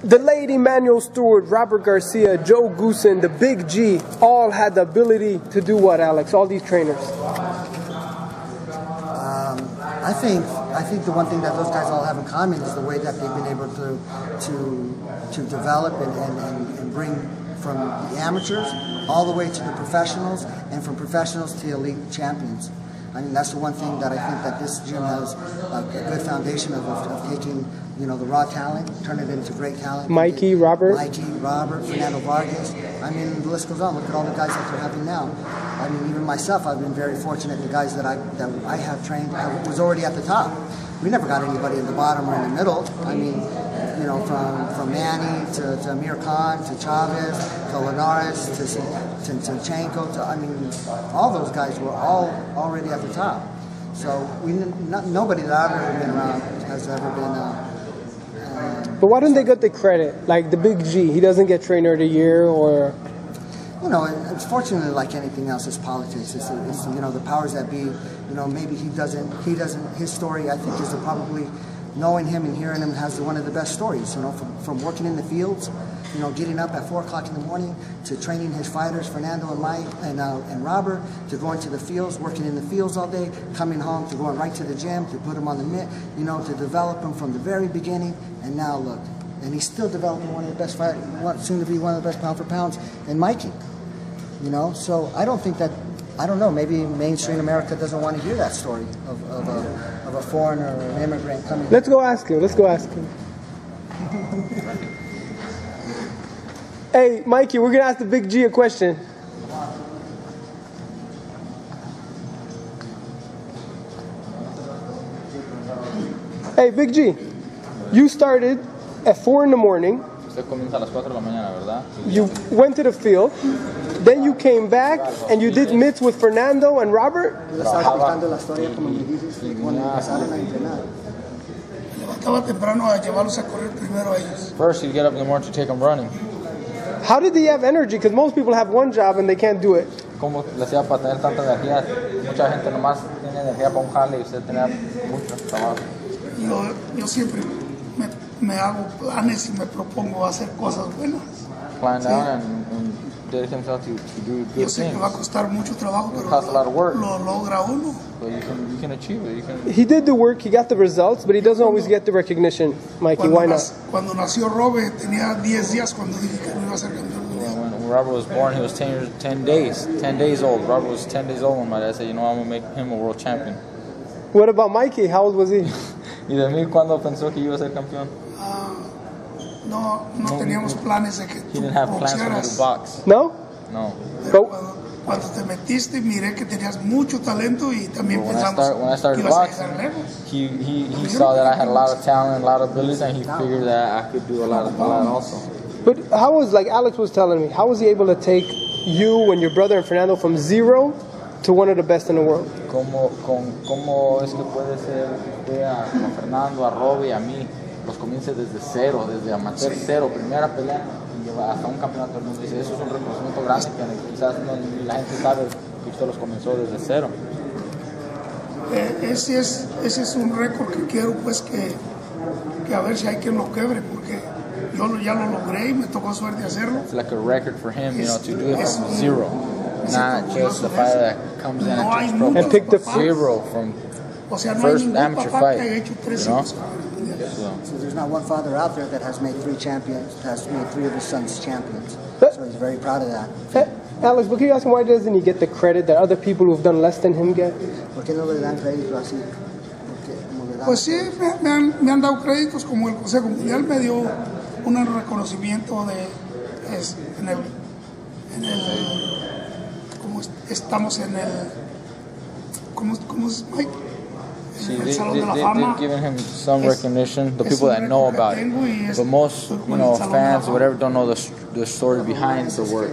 The late Emmanuel Stewart, Robert Garcia, Joe Goosen, the Big G, all had the ability to do what, Alex? All these trainers. I think the one thing that those guys all have in common is the way that they've been able to develop and bring from the amateurs all the way to the professionals, and from professionals to elite champions. I mean, that's the one thing that I think that this gym has a good foundation of taking, you know, the raw talent, turn it into great talent. Robert, Fernando Vargas. I mean, the list goes on. Look at all the guys that they're having now. I mean, even myself, I've been very fortunate. The guys that I have trained, I was already at the top. We never got anybody in the bottom or in the middle. I mean, you know, from Manny to Amir Khan to Chavez to Linares to Tinchenko to, I mean, all those guys were all already at the top. So nobody that I've ever been around has ever been. But why don't they get the credit? Like the Big G, he doesn't get Trainer of the Year, or. You know, it's fortunately like anything else, it's politics. It's you know, the powers that be. You know, maybe he doesn't. His story, I think, is probably knowing him and hearing him has one of the best stories. You know, from working in the fields, you know, getting up at 4 o'clock in the morning to training his fighters, Fernando and Mike and Robert, to going to the fields, working in the fields all day, coming home, to going right to the gym, to put him on the mitt, you know, to develop him from the very beginning. And now look, and he's still developing one of the best fighters, soon to be one of the best pound for pounds in Mikey. You know, so I don't think that, I don't know, maybe mainstream America doesn't want to hear that story of a foreigner or an immigrant coming. Let's go ask him. Hey, Mikey, we're going to ask the Big G a question. Hey, Big G, you started at 4 in the morning. You went to the field, then you came back and you did mitts with Fernando and Robert? First, you get up in the morning to take them running. How did he have energy? Because most people have one job and they can't do it. ¿Cómo le hacía para tener tanta energía? Mucha gente nomás tiene energía para un jale y usted tenía mucho trabajo. Yo siempre me hago planes y me propongo hacer cosas buenas. Plan down and dedicate himself to do good Yo sé que va a costar mucho trabajo, pero lo logra uno. But you can achieve it. He did the work, he got the results, but he doesn't always get the recognition. Mikey, why not? Cuando nació Robert, tenía 10 días cuando dije que no iba a ser campeón mundial. When Robert was born, he was 10 days old. Robert was 10 days old when my dad said, you know, I'm going to make him a world champion. What about Mikey? How old was he? ¿Y de mí cuándo pensó que iba a ser campeón? No teníamos planes de que He didn't have plans for me to box. No? No. Cuando te metiste, miré que tenías mucho talento y también pensamos when I started que ibas a boxing, llegar lejos. He saw that I had a lot of talent, a lot of abilities, and he figured that I could do a lot also. But how was, like Alex was telling me, how was he able to take you and your brother and Fernando from 0 to one of the best in the world? ¿Cómo es que puede ser que usted a Fernando, a Robbie y a mí los comience desde cero, desde amateur cero, primera pelea y lleva hasta un campeonato del mundo? Dice, eso es un reconocimiento grande que quizás ni la gente sabe que usted los comenzó desde cero. Ese es un récord que quiero pues que a ver si hay quien lo quebre, porque yo ya lo logré y me tocó suerte hacerlo. It's like a record for him, you know, to do it from 0. Not just the fighter that comes in and pick the 0 from first amateur fight. You know? So there's not one father out there that has made 3 champions, has made 3 of his sons champions. So he's very proud of that. Alex, but can you ask him why doesn't he get the credit that other people who've done less than him get? ¿Por qué no le dan crédito así? Pues sí, me han dado créditos, como el Consejo Mundial me dio un reconocimiento como estamos en el, ¿cómo es, Mike? They've given him some recognition, the people that know about it. But most, fans or whatever don't know the story behind the work.